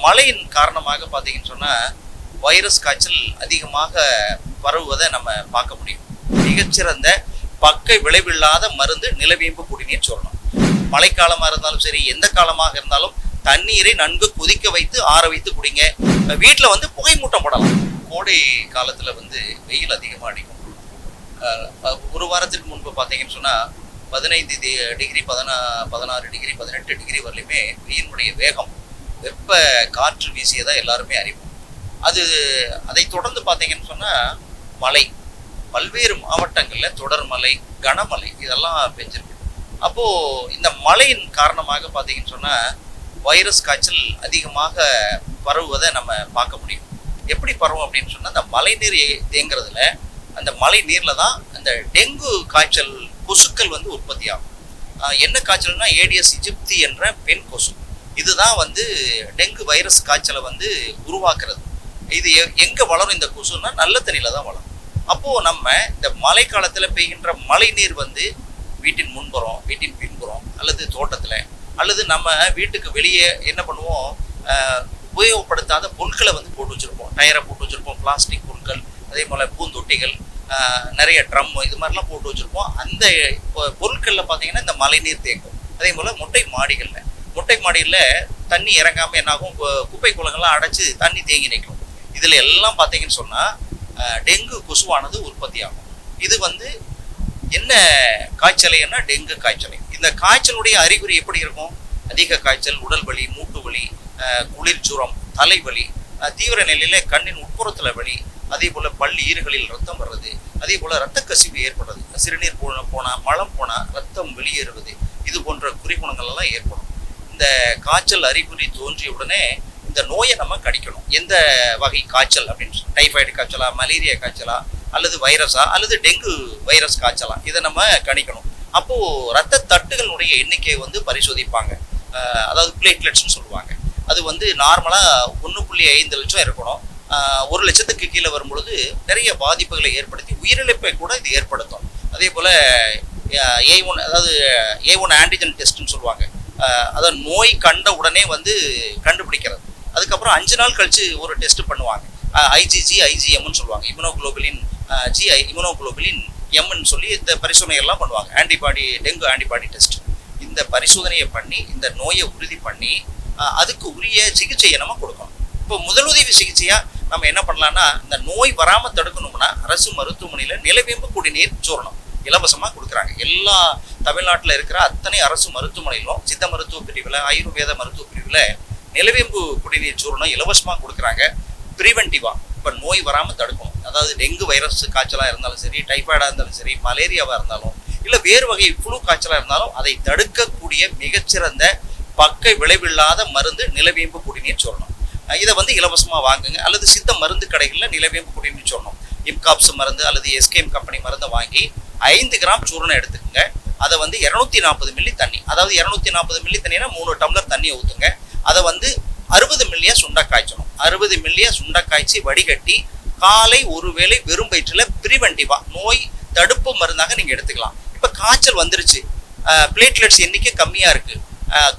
மழையின் காரணமாக பார்த்தீங்கன்னு சொன்னால் வைரஸ் காய்ச்சல் அதிகமாக பரவுவதை நம்ம பார்க்க முடியும். மிகச்சிறந்த பக்க விளைவில்லாத மருந்து நிலவேம்பு குடிநீர் சூரணம். மழைக்காலமாக இருந்தாலும் சரி, எந்த காலமாக இருந்தாலும் தண்ணீரை நன்கு கொதிக்க வைத்து ஆற வைத்து குடிங்க. வீட்டில் வந்து புகை மூட்டம் போடலாம். கோடை காலத்தில் வந்து வெயில் அதிகமாக அடிக்கும். ஒரு வாரத்திற்கு முன்பு பார்த்தீங்கன்னு சொன்னால் 15 டிகிரி 16 டிகிரி 18 டிகிரி வரலையுமே வெயினுடைய வேகம், வெப்ப காற்று வீசியதை எல்லாருமே அறிவோம். அதை தொடர்ந்து பார்த்தீங்கன்னு சொன்னால் மழை பல்வேறு மாவட்டங்களில் தொடர் மழை, கனமழை இதெல்லாம் பெஞ்சிருக்கு. அப்போது இந்த மழையின் காரணமாக பார்த்தீங்கன்னு சொன்னால் வைரஸ் காய்ச்சல் அதிகமாக பரவுவதை நம்ம பார்க்க முடியும். எப்படி பரவும் அப்படின்னு சொன்னால், அந்த மழை நீர் தேங்குறதுல அந்த மழை நீரில் தான் அந்த டெங்கு காய்ச்சல் கொசுக்கள் வந்து உற்பத்தி ஆகும். என்ன காய்ச்சல்னா ஏடிஎஸ் இஜிப்தி என்ற பெண் கொசு. இதுதான் வந்து டெங்கு வைரஸ் காய்ச்சலை வந்து உருவாக்குறது. இது எங்கே வளரும் இந்த கொசுன்னா நல்ல தண்ணியில் தான் வளரும். அப்போது நம்ம இந்த மழை காலத்தில் பெய்கின்ற மழை நீர் வந்து வீட்டின் முன்புறம், வீட்டின் பின்புறம், அல்லது தோட்டத்தில், அல்லது நம்ம வீட்டுக்கு வெளியே என்ன பண்ணுவோம், உபயோகப்படுத்தாத பொருட்களை வந்து போட்டு வச்சுருப்போம். டயரை போட்டு வச்சுருப்போம், பிளாஸ்டிக் பொருட்கள், அதே போல் பூந்தொட்டிகள், நிறைய ட்ரம், இது மாதிரிலாம் போட்டு வச்சுருப்போம். அந்த பொருட்களில் பார்த்தீங்கன்னா இந்த மழை நீர் தேங்கும். அதே போல் மொட்டை மாடிகளில் தண்ணி இறங்காமல் என்னாகும், குப்பை குளங்கள்லாம் அடைச்சி தண்ணி தேங்கி நிற்கும். இதில் எல்லாம் பார்த்தீங்கன்னு சொன்னால் டெங்கு கொசுவானது உற்பத்தி ஆகும். இது வந்து என்ன காய்ச்சலைன்னா டெங்கு காய்ச்சலை. இந்த காய்ச்சலுடைய அறிகுறி எப்படி இருக்கும்? அதிக காய்ச்சல், உடல் வலி, மூட்டு வலி, குளிர் ஜுரம், தலைவலி, தீவிர நிலையில் கண்ணின் உட்புறத்தில் வலி, அதே போல் பல் ஈறுகளில் ரத்தம் வர்றது, அதே போல் இரத்த கசிவு ஏற்படுறது, சிறுநீர் போனால் மலம் போனால் ரத்தம் வெளியேறுவது, இது போன்ற குறிகுணங்கள் எல்லாம் ஏற்படும். இந்த காய்ச்சல் அறிகுறி தோன்றிய உடனே இந்த நோயை நம்ம கணிக்கணும். எந்த வகை காய்ச்சல் அப்படின்னு, டைஃபாய்டு காய்ச்சலா, மலேரியா காய்ச்சலா, அல்லது வைரஸா, அல்லது டெங்கு வைரஸ் காய்ச்சலா, இதை நம்ம கணிக்கணும். அப்போது இரத்த தட்டுகளுடைய எண்ணிக்கையை வந்து பரிசோதிப்பாங்க. அதாவது பிளேட்லெட்ஸ்னு சொல்லுவாங்க. அது வந்து நார்மலாக 1.5 லட்சம் இருக்கணும். 1 லட்சத்துக்கு கீழே வரும்பொழுது நிறைய பாதிப்புகளை ஏற்படுத்தி உயிரிழப்பை கூட இது ஏற்படுத்தும். அதே போல் A1, அதாவது A1 ஆன்டிஜன் டெஸ்ட்னு சொல்லுவாங்க. அதாவது நோய் கண்ட உடனே வந்து கண்டுபிடிக்கிறது. அதுக்கப்புறம் 5 நாள் கழித்து ஒரு டெஸ்ட் பண்ணுவாங்க. ஐஜிஜி, ஐஜிஎம்னு சொல்லுவாங்க. இம்யூனோகுளோபுலின் இம்யூனோகுளோபுலின் எம்னு சொல்லி இந்த பரிசோதனைகள்லாம் பண்ணுவாங்க. Antibody, dengue antibody test. இந்த பரிசோதனையை பண்ணி இந்த நோயை உறுதி பண்ணி அதுக்கு உரிய சிகிச்சையை நம்ம கொடுக்கணும். இப்போ முதலுதவி சிகிச்சையாக நம்ம என்ன பண்ணலாம்னா, இந்த நோய் வராமல் தடுக்கணும்னா அரசு மருத்துவமனையில் நிலவேம்பு குடிநீர் சூரணம் இலவசமாக கொடுக்குறாங்க. எல்லா தமிழ்நாட்டில் இருக்கிற அத்தனை அரசு மருத்துவமனையிலும் சித்த மருத்துவ பிரிவில், ஆயுர்வேத மருத்துவ பிரிவில் நிலவேம்பு குடிநீர் சூரணம் இலவசமாக கொடுக்குறாங்க. ப்ரிவென்டிவாக இப்போ நோய் வராமல் தடுக்கணும். அதாவது டெங்கு வைரஸ் காய்ச்சலாக இருந்தாலும் சரி, டைஃபாய்டாக இருந்தாலும் சரி, மலேரியாவாக இருந்தாலும், இல்லை வேறு வகை ஃப்ளூ காய்ச்சலாக இருந்தாலும் அதை தடுக்கக்கூடிய மிகச்சிறந்த பக்க விளைவில்லாத மருந்து நிலவேம்பு குடிநீர் சூரணம். இதை வந்து இலவசமாக வாங்குங்க. அல்லது சித்த மருந்து கடைகளில் நிலவேம்பு குடிநீர் சூரணம், இம்காப்ஸ் மருந்து அல்லது எஸ்கேம் கம்பெனி மருந்தை வாங்கி 5 கிராம் சூரணம் எடுத்துக்கோங்க. அதை வந்து 240 மில்லி தண்ணி, அதாவது 240 மில்லி தண்ணினா 3 டம்ளர் தண்ணி ஊற்றுங்க. அதை வந்து 60 மில்லியா சுண்டா காய்ச்சணும். 60 மில்லியா சுண்டா காய்ச்சி வடிகட்டி காலை ஒரு வேளை வெறும் வயிற்றில் ப்ரிவென்டிவா நோய் தடுப்பு மருந்தாக நீங்கள் எடுத்துக்கலாம். இப்போ காய்ச்சல் வந்துருச்சு, பிளேட்லெட்ஸ் எண்ணிக்கை கம்மியாக இருக்குது,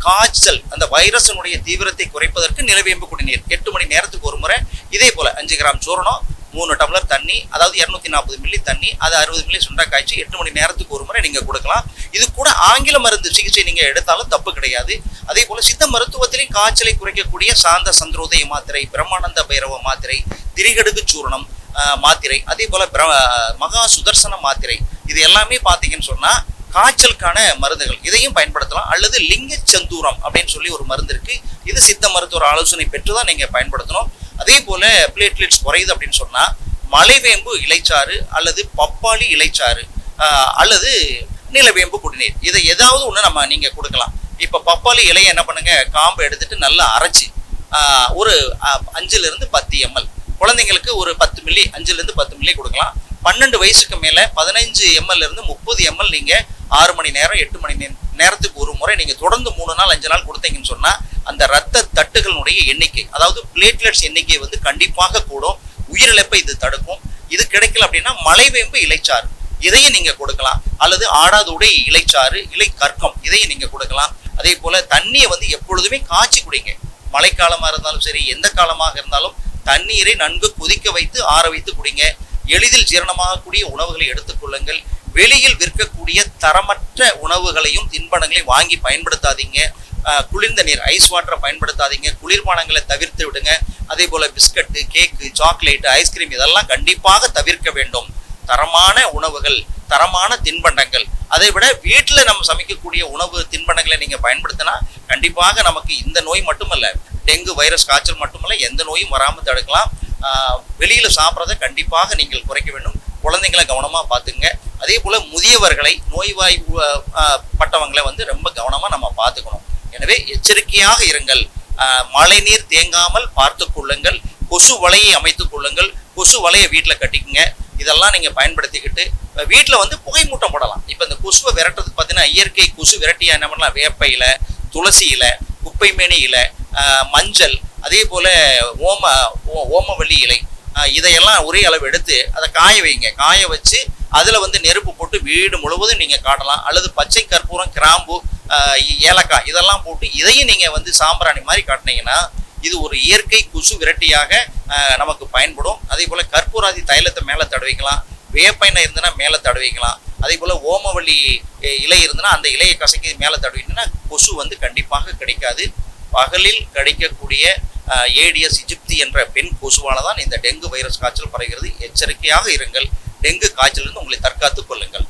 காய்ச்சல் அந்த வைரஸினுடைய தீவிரத்தை குறைப்பதற்கு நிலவேம்பு குடிநீர் 8 மணி நேரத்துக்கு ஒரு முறை இதே போல் 5 கிராம் சூரணம், 3 டம்ளர் தண்ணி, அதாவது 240 மில்லி தண்ணி, அது 60 மில்லி சுண்டா காய்ச்சி 8 மணி நேரத்துக்கு ஒரு முறை நீங்கள் கொடுக்கலாம். இது கூட ஆங்கில மருந்து சிகிச்சை நீங்கள் எடுத்தாலும் தப்பு கிடையாது. அதே போல் சித்த மருத்துவத்திலையும் காய்ச்சலை குறைக்கக்கூடிய சாந்த சந்திரோதய மாத்திரை, பிரம்மானந்த பைரவ மாத்திரை, திரிகடுகு சூரணம் மாத்திரை, அதே போல் மகா சுதர்சன மாத்திரை, இது எல்லாமே பார்த்தீங்கன்னு சொன்னால் காய்ச்சலுக்கான மருந்துகள். இதையும் பயன்படுத்தலாம். அல்லது லிங்க சந்தூரம் அப்படின்னு சொல்லி ஒரு மருந்து இருக்குது. இது சித்த மருத்துவர் ஆலோசனை பெற்று தான் நீங்கள் பயன்படுத்தணும். அதே போல் பிளேட்லெட்ஸ் குறையுது அப்படின்னு சொன்னால் மலைவேம்பு இலைச்சாறு அல்லது பப்பாளி இலைச்சாறு அல்லது நிலவேம்பு குடிநீர், இதை ஏதாவது ஒன்று நீங்கள் கொடுக்கலாம். இப்போ பப்பாளி இலையை என்ன பண்ணுங்க, காம்பை எடுத்துட்டு நல்லா அரைச்சி ஒரு 5 to 10 ml, குழந்தைங்களுக்கு ஒரு 10 மில்லி, 5 to 10 மில்லி கொடுக்கலாம். 12 வயசுக்கு மேலே 15 ml to 30 ml நீங்கள் 6 மணி நேரம் 8 மணி நேரத்துக்கு ஒரு முறை நீங்கள் தொடர்ந்து 3 நாள் 5 நாள் கொடுத்தீங்கன்னு சொன்னால் அந்த இரத்த தட்டுகளுடைய எண்ணிக்கை, அதாவது பிளேட்லெட்ஸ் எண்ணிக்கை வந்து கண்டிப்பாக கூடும். உயிரிழப்பை இது தடுக்கும். இது கிடைக்கல அப்படின்னா மலைவேம்பு இலைச்சாறு இதையும் நீங்கள் கொடுக்கலாம். அல்லது ஆடாதோடை இலைச்சாறு, இலை கற்கம் இதையும் நீங்கள் கொடுக்கலாம். அதே போல் தண்ணியை வந்து எப்பொழுதுமே காய்ச்சி குடிங்க. மழைக்காலமாக இருந்தாலும் சரி, எந்த காலமாக இருந்தாலும் தண்ணீரை நன்கு கொதிக்க வைத்து ஆற வைத்து குடிங்க. எளிதில் ஜீரணமாகக்கூடிய உணவுகளை எடுத்துக்கொள்ளுங்கள். வெளியில் விற்கக்கூடிய தரமற்ற உணவுகளையும் தின்பண்டங்களையும் வாங்கி பயன்படுத்தாதீங்க. குளிர்ந்த நீர், ஐஸ் வாட்டரை பயன்படுத்தாதீங்க. குளிர்பானங்களை தவிர்த்து விடுங்க. அதே போல பிஸ்கட்டு, கேக்கு, சாக்லேட், ஐஸ்கிரீம் இதெல்லாம் கண்டிப்பாக தவிர்க்க வேண்டும். தரமான உணவுகள், தரமான தின்பண்டங்கள், அதை விட வீட்டில் நம்ம சமைக்கக்கூடிய உணவு தின்பண்டங்களை நீங்கள் பயன்படுத்தினா கண்டிப்பாக நமக்கு இந்த நோய் மட்டுமல்ல, டெங்கு வைரஸ் காய்ச்சல் மட்டுமல்ல, எந்த நோயும் வராமல் தடுக்கலாம். வெளியில் சாப்பிட்றதை கண்டிப்பாக நீங்கள் குறைக்க வேண்டும். குழந்தைங்களை கவனமாக பார்த்துங்க. அதே போல் முதியவர்களை, நோய்வாய் பட்டவங்களை ரொம்ப கவனமாக நம்ம பார்த்துக்கணும். எனவே எச்சரிக்கையாக இருங்கள். மழை நீர் தேங்காமல் பார்த்து கொள்ளுங்கள். கொசு வலையை அமைத்துக் கொள்ளுங்கள். கொசு வலையை வீட்டில் கட்டிக்குங்க. இதெல்லாம் நீங்கள் பயன்படுத்திக்கிட்டு வீட்டில் புகை மூட்டம் போடலாம். இப்போ இந்த கொசுவை விரட்டுறதுக்கு பார்த்தீங்கன்னா இயற்கை கொசு விரட்டியா என்ன பண்ணலாம், வேப்ப இலை, துளசி இலை, குப்பைமேனி இலை, மஞ்சள், அதே போல் ஓமவல்லி இலை, இதையெல்லாம் ஒரே அளவு எடுத்து அதை காய வைங்க. காய வச்சு அதில் நெருப்பு போட்டு வீடு முழுவதும் நீங்கள் காட்டலாம். அல்லது பச்சை கற்பூரம், கிராம்பு, ஏலக்காய் இதெல்லாம் போட்டு இதையும் நீங்கள் சாம்பிராணி மாதிரி காட்டினீங்கன்னா இது ஒரு இயற்கை கொசு விரட்டியாக நமக்கு பயன்படும். அதே போல் கற்பூராதி தைலத்தை மேலே தடவிக்கலாம். வேப்ப எண்ணெய் இருந்ததுன்னா மேலே தடவிக்கலாம். அதே போல் ஓமவல்லி இலை இருந்ததுன்னா அந்த இலையை கசக்கி மேலே தடவிங்கன்னா கொசு கண்டிப்பாக கிடைக்காது. பகலில் கிடைக்கக்கூடிய ஏடிஎஸ் இஜிப்தி என்ற பெண் கொசுவால தான் இந்த டெங்கு வைரஸ் காய்ச்சல் பரவுகிறது. எச்சரிக்கையாக இருங்கள். டெங்கு காய்ச்சலிருந்து உங்களை தற்காத்துக் கொள்ளுங்கள்.